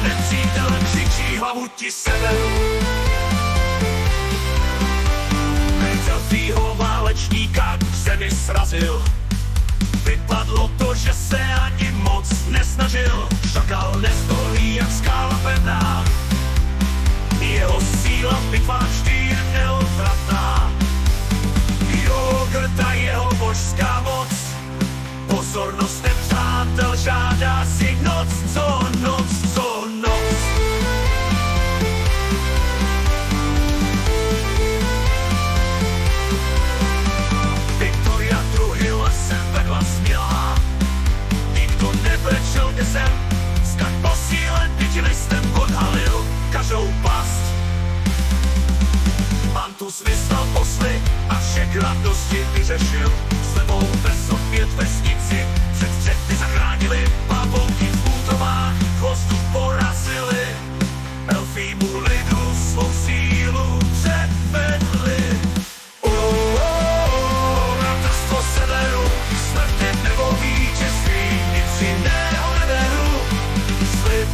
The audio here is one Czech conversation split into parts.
nepřítelem křičí hlavu ti severu. Zelfího válečníka k zemi srazil. Vypadlo to, že se ani moc nesnažil. Šakal nestojí jak skála pevná. Jeho síla v bitvách vždy je neodvratná. Jogurta jeho božská moc. Pozornost nepřátel žádá si noc, co noc, co noc. Viktoria druhý lesem vedla smělá. Nikdo nebrečel desem. Skak posílen pětilistem odhalil každou past. Mantus vyslal posly a všech radosti vyřešil. S levou ves opět vesnici před střety zachránili. Pavouky v útovách chvostu porazili. Elfímu lidu svou sílu předvedli. Bratrstvo severu, smrti nebo vítězství, nic jiného neberu. Slib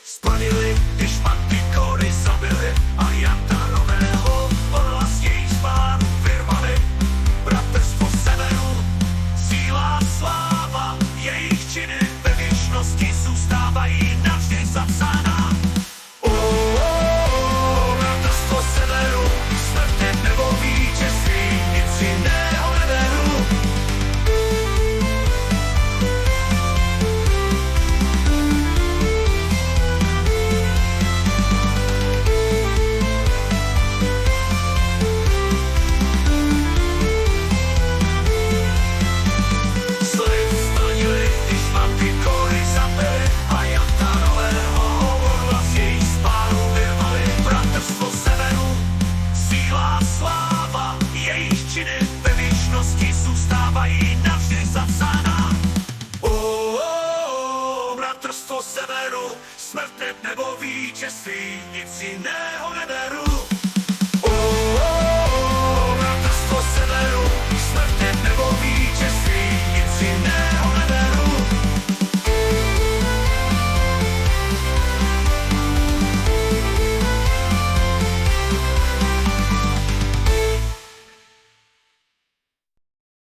splnili, když Mantikory zabili a Jantarového orla z jejich spáru vyrvali. Bratrstvo severu, síla, sláva, jejich činy ve věčnosti zůstávají navždy zapsána. Bratrstvo severu, smrti nebo vítězství, nic jiného neberu. Slib splnili, když Mantikory zabili a Jantarového orla z jejich spáru vyrvali. Bratrstvo severu, síla, sláva, jejich činy ve věčnosti zůstávají navždy zapsána. Bratrstvo severu, smrt nebo vítězství, nic jiného neberu.